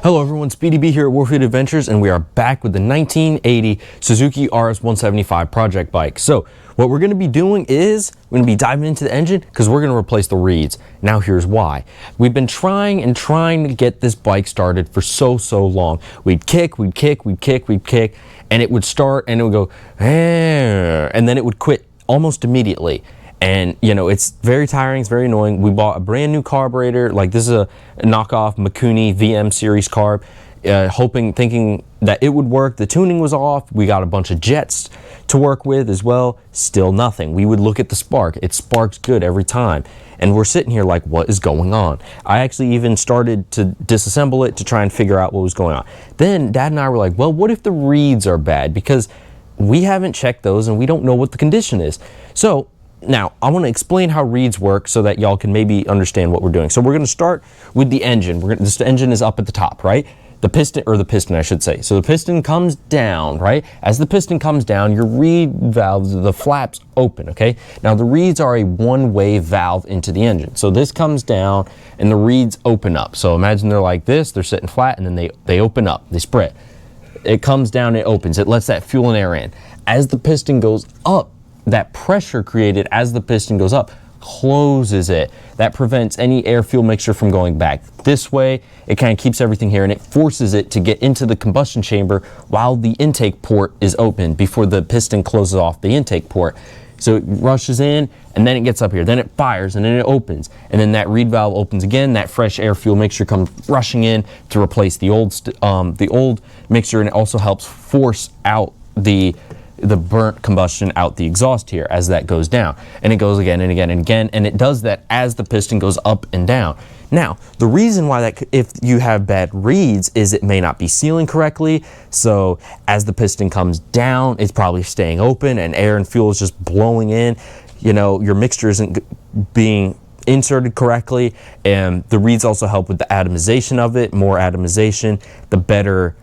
Hello everyone, Speedy B here at Warfield Adventures, and we are back with the 1980 Suzuki RS175 project bike. So what we're going to be doing is we're going to be diving into the engine because we're going to replace the reeds. Now here's why. We've been trying to get this bike started for so long. We'd kick, and it would start and it would go, and then it would quit almost immediately. And you know, it's very tiring, it's very annoying. We bought a brand new carburetor, like this is a knockoff Mikuni VM series carb, thinking that it would work. The tuning was off. We got a bunch of jets to work with as well. Still nothing. We would look at the spark. It sparks good every time. And we're sitting here like, what is going on? I actually even started to disassemble it to try and figure out what was going on. Then Dad and I were like, well, what if the reeds are bad? Because we haven't checked those and we don't know what the condition is. So now, I want to explain how reeds work so that y'all can maybe understand what we're doing. So we're going to start with the engine. This engine is up at the top, right? The piston I should say. So the piston comes down, right? As the piston comes down, your reed valves, the flaps open, okay? Now the reeds are a one-way valve into the engine. So this comes down and the reeds open up. So imagine they're like this, they're sitting flat, and then they open up, they spread. It comes down, it opens, it lets that fuel and air in. As the piston goes up, that pressure created as the piston goes up closes it. That prevents any air fuel mixture from going back this way. It kind of keeps everything here and it forces it to get into the combustion chamber while the intake port is open before the piston closes off the intake port. So it rushes in and then it gets up here, then it fires and then it opens, and then that reed valve opens again. That fresh air fuel mixture comes rushing in to replace the old mixture, and it also helps force out the burnt combustion out the exhaust here as that goes down, and it goes again and again and again, and it does that as the piston goes up and down. Now the reason why that, if you have bad reeds, is it may not be sealing correctly. So as the piston comes down, it's probably staying open and air and fuel is just blowing in. You know, your mixture isn't being inserted correctly, and the reeds also help with the atomization of it. More atomization, the better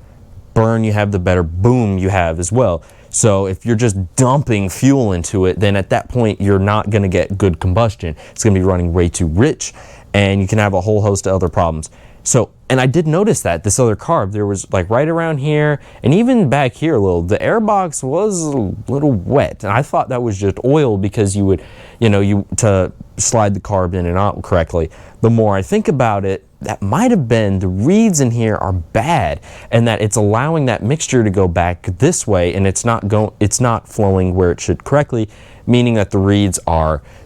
burn you have, the better boom you have as well. So if you're just dumping fuel into it, then at that point you're not going to get good combustion. It's going to be running way too rich, and you can have a whole host of other problems. So, and I did notice that this other carb, there was like right around here and even back here a little, the air box was a little wet, and I thought that was just oil because you would, to slide the carb in and out correctly. The more I think about it, that might have been the reeds in here are bad, and that it's allowing that mixture to go back this way, and it's not flowing where it should correctly, meaning that the reeds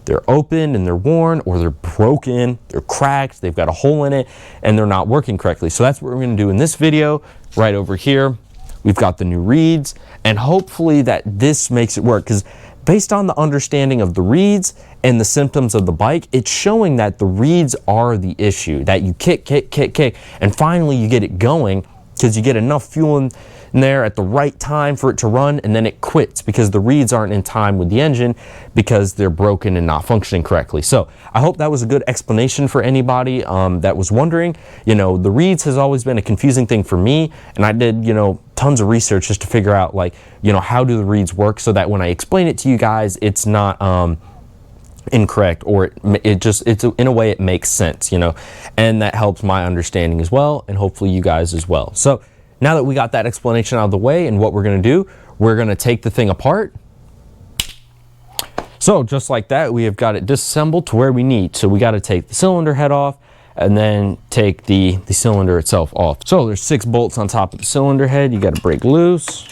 they're open and they're worn, or they're broken, they're cracked, they've got a hole in it, and they're not working correctly. So that's what we're going to do in this video. Right over here, we've got the new reeds, and hopefully that this makes it work, because based on the understanding of the reeds and the symptoms of the bike, it's showing that the reeds are the issue, that you kick, and finally you get it going because you get enough fuel in there at the right time for it to run, and then it quits because the reeds aren't in time with the engine because they're broken and not functioning correctly. So I hope that was a good explanation for anybody that was wondering. You know, the reeds has always been a confusing thing for me, and I did, tons of research just to figure out, like, how do the reeds work, so that when I explain it to you guys, it's not incorrect, or it's in a way it makes sense, and that helps my understanding as well, and hopefully you guys as well. So now that we got that explanation out of the way, and what we're going to do, we're going to take the thing apart. So just like that, we have got it disassembled to where we need. So we got to take the cylinder head off and then take the cylinder itself off. So there's 6 bolts on top of the cylinder head. You got to break loose.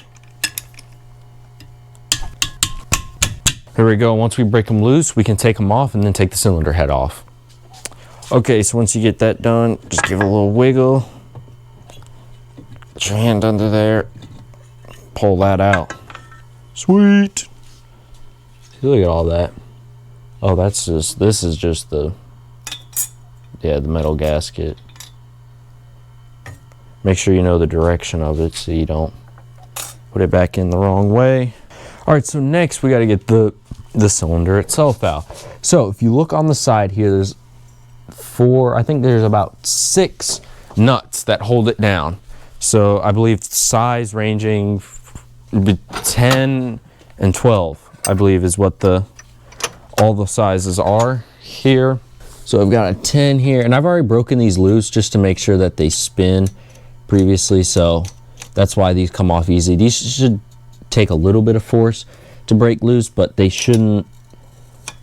Here we go. Once we break them loose, we can take them off and then take the cylinder head off. Okay, so once you get that done, just give it a little wiggle. Get your hand under there. Pull that out. Sweet. Look at all that. Oh, this is just the metal gasket. Make sure you know the direction of it so you don't put it back in the wrong way. All right, so next we got to get the cylinder itself out. So if you look on the side here, there's I think there's about 6 nuts that hold it down. So I believe size ranging 10 and 12, I believe, is what all the sizes are here. So I've got a 10 here, and I've already broken these loose just to make sure that they spin previously, so that's why these come off easy. These should take a little bit of force to break loose, but they shouldn't,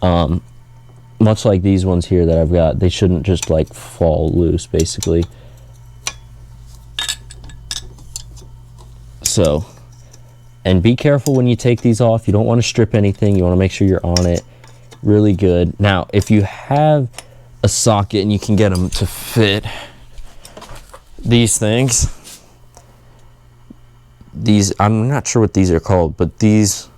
much like these ones here that I've got, they shouldn't just like fall loose basically. So, and be careful when you take these off. You don't want to strip anything. You want to make sure you're on it really good. Now, if you have a socket and you can get them to fit these things, these, I'm not sure what these are called, but these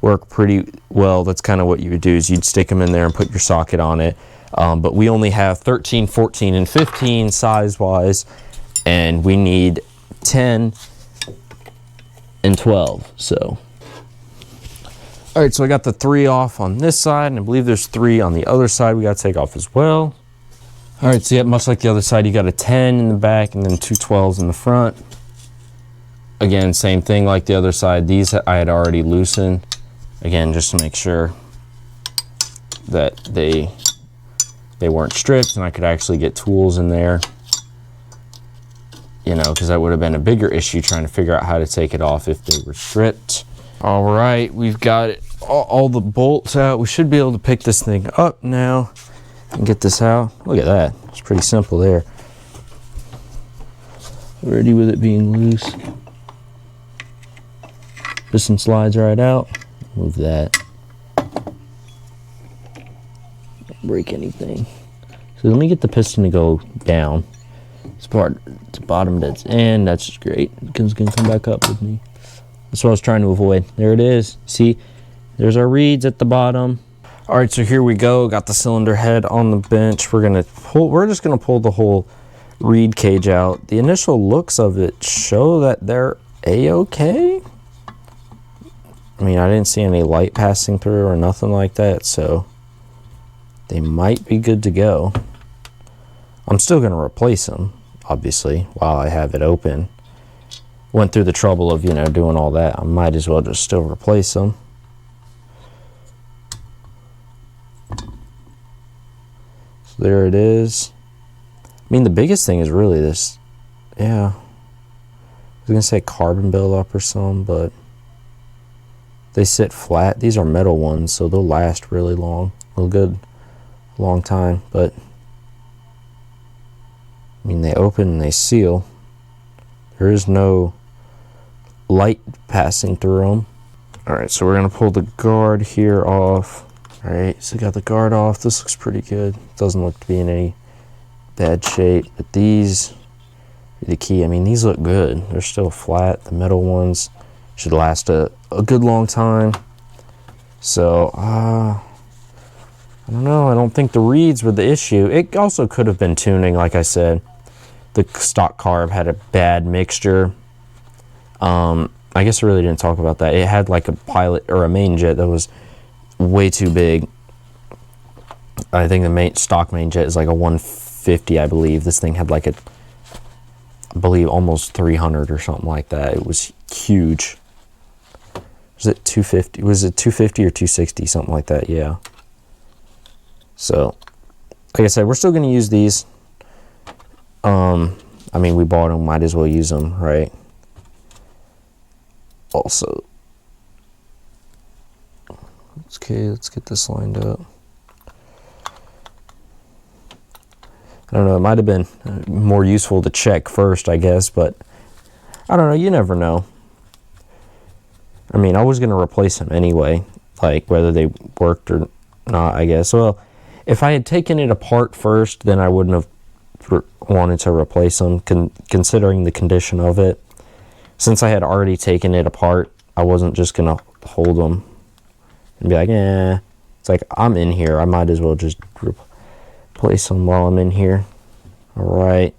work pretty well. That's kind of what you would do, is you'd stick them in there and put your socket on it. But we only have 13, 14, and 15 size wise, and we need 10 and 12. So all right, so I got the 3 off on this side, and I believe there's 3 on the other side we got to take off as well. All right, so yeah, much like the other side, you got a 10 in the back and then 2 12s in the front. Again, same thing like the other side. These I had already loosened, again, just to make sure that they weren't stripped and I could actually get tools in there, you know, because that would have been a bigger issue trying to figure out how to take it off if they were stripped. All right, we've got it, all the bolts out. We should be able to pick this thing up now and get this out. Look at that, it's pretty simple there. Already with it being loose. Piston slides right out. Move that. Don't break anything. So let me get the piston to go down. This part, the bottom that's in, that's just great. It's gonna come back up with me. That's what I was trying to avoid. There it is. See, there's our reeds at the bottom. All right, so here we go. Got the cylinder head on the bench. We're just gonna pull the whole reed cage out. The initial looks of it show that they're a-okay. I mean, I didn't see any light passing through or nothing like that, so they might be good to go. I'm still gonna replace them, obviously, while I have it open. Went through the trouble of, you know, doing all that. I might as well just still replace them. So there it is. I mean, the biggest thing is really this, yeah. I was gonna say carbon buildup or something, but they sit flat. These are metal ones, so they'll last really long. A good long time, but I mean, they open and they seal. There is no light passing through them. All right, so we're gonna pull the guard here off. All right, so got the guard off. This looks pretty good. Doesn't look to be in any bad shape, but these are the key. I mean, these look good. They're still flat. The metal ones should last a good long time. So, I don't know. I don't think the reeds were the issue. It also could have been tuning, like I said. The stock carb had a bad mixture. I guess I really didn't talk about that. It had like a pilot or a main jet that was way too big. I think the stock main jet is like a 150, I believe. This thing had like I believe almost 300 or something like that. It was huge. Was it 250? Was it 250 or 260? Something like that, yeah. So, like I said, we're still going to use these. I mean, we bought them, might as well use them, right? Also, okay, let's get this lined up. I don't know, it might have been more useful to check first, I guess, but I don't know, you never know. I mean, I was going to replace them anyway, like whether they worked or not, I guess. Well, if I had taken it apart first, then I wouldn't have wanted to replace them, considering the condition of it. Since I had already taken it apart, I wasn't just going to hold them and be like, eh. It's like, I'm in here. I might as well just replace them while I'm in here. All right.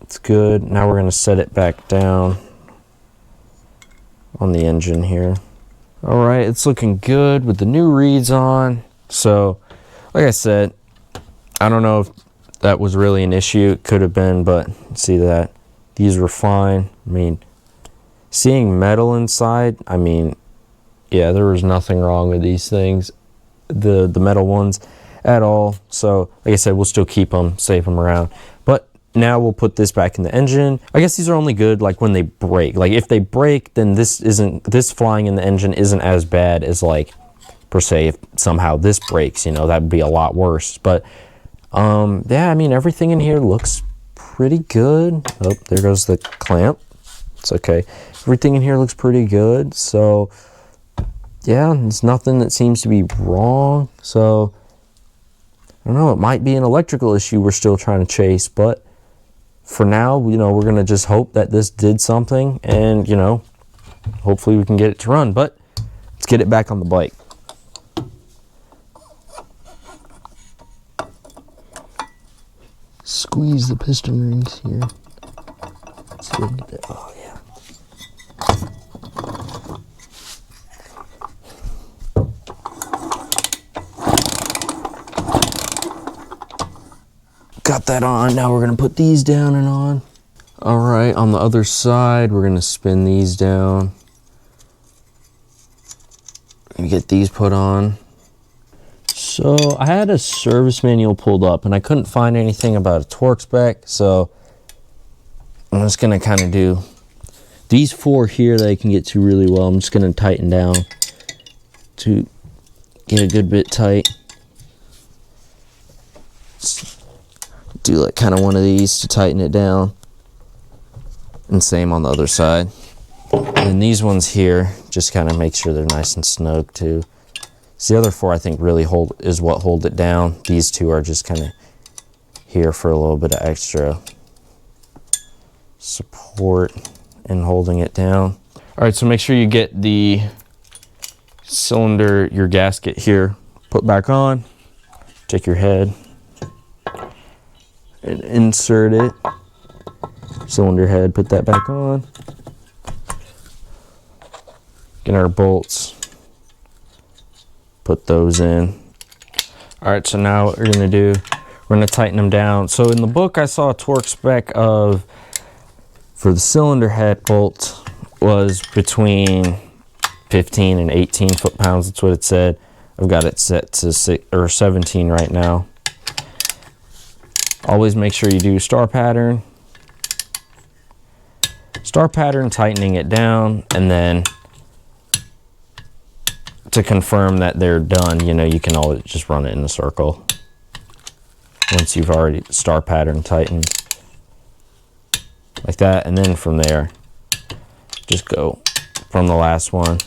It's good. Now we're going to set it back down on the engine here. All right, it's looking good with the new reeds on. So, like I said, I don't know if that was really an issue. It could have been, but see that these were fine. I mean, seeing metal inside, I mean, yeah, there was nothing wrong with these things, the metal ones. at all. So like I said, we'll still keep them, save them around. But now we'll put this back in the engine. I guess these are only good like when they break. Like if they break, then this flying in the engine isn't as bad as like per se if somehow this breaks, you know, that would be a lot worse. But yeah, I mean, everything in here looks pretty good. Oh, there goes the clamp. It's okay. Everything in here looks pretty good. So yeah, there's nothing that seems to be wrong. So I don't know, it might be an electrical issue we're still trying to chase, but for now, you know, we're going to just hope that this did something and, you know, hopefully we can get it to run. But let's get it back on the bike. Squeeze the piston rings here. Let's see if we can get that. Oh, yeah. Got that on. Now we're going to put these down and on. All right, on the other side, we're going to spin these down and get these put on. So I had a service manual pulled up and I couldn't find anything about a torque spec. So I'm just going to kind of do these 4 here that I can get to really well. I'm just going to tighten down to get a good bit tight. Do like kind of one of these to tighten it down, and same on the other side. And these ones here, just kind of make sure they're nice and snug too. So the other 4 I think really is what hold it down. These 2 are just kind of here for a little bit of extra support and holding it down. All right, so make sure you get the cylinder, your gasket here, put back on. Take your head and insert it. Cylinder head, put that back on. Get our bolts, put those in. All right, so now what we're gonna do, we're gonna tighten them down. So in the book, I saw a torque spec of, for the cylinder head bolt, was between 15 and 18 foot-pounds. That's what it said. I've got it set to 17 right now. Always make sure you do star pattern, tightening it down, and then to confirm that they're done, you know, you can always just run it in a circle once you've already star pattern tightened like that. And then from there, just go from the last one,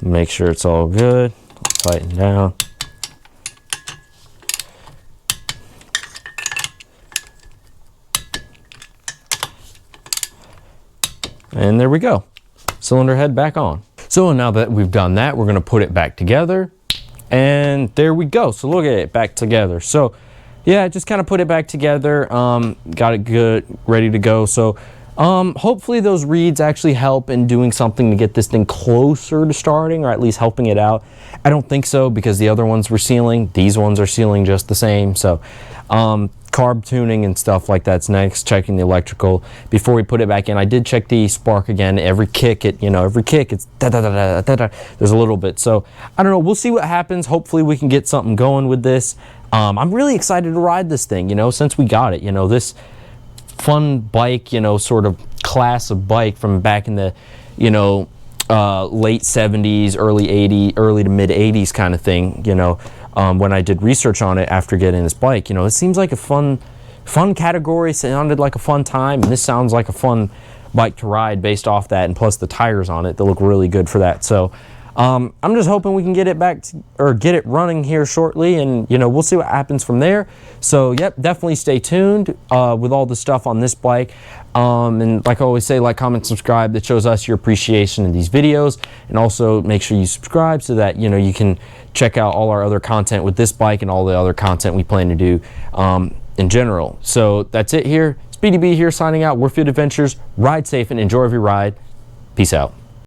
make sure it's all good, tighten down. And there we go. Cylinder head back on. So now that we've done that, we're gonna put it back together. And there we go. So look at it back together. So yeah, just kind of put it back together. Got it good, ready to go. So hopefully those reeds actually help in doing something to get this thing closer to starting, or at least helping it out. I don't think so, because the other ones were sealing. These ones are sealing just the same. So carb tuning and stuff like that's next. Checking the electrical before we put it back in. I did check the spark again. Every kick, it's da da da da da da. There's a little bit. So I don't know. We'll see what happens. Hopefully we can get something going with this. I'm really excited to ride this thing. You know, since we got it. You know, this fun bike. You know, sort of class of bike from back in the, you know, late 70s, early 80s, early to mid 80s kind of thing. You know. When I did research on it after getting this bike, you know, it seems like a fun category, sounded like a fun time, and this sounds like a fun bike to ride based off that, and plus the tires on it, they look really good for that. So I'm just hoping we can get it back or get it running here shortly, and you know, we'll see what happens from there. So yep, definitely stay tuned with all the stuff on this bike. And like I always say, like, comment, subscribe. That shows us your appreciation in these videos. And also make sure you subscribe so that, you know, you can check out all our other content with this bike and all the other content we plan to do in general. So that's it here. Speedy B here signing out. Warfield Adventures. Ride safe and enjoy every ride. Peace out.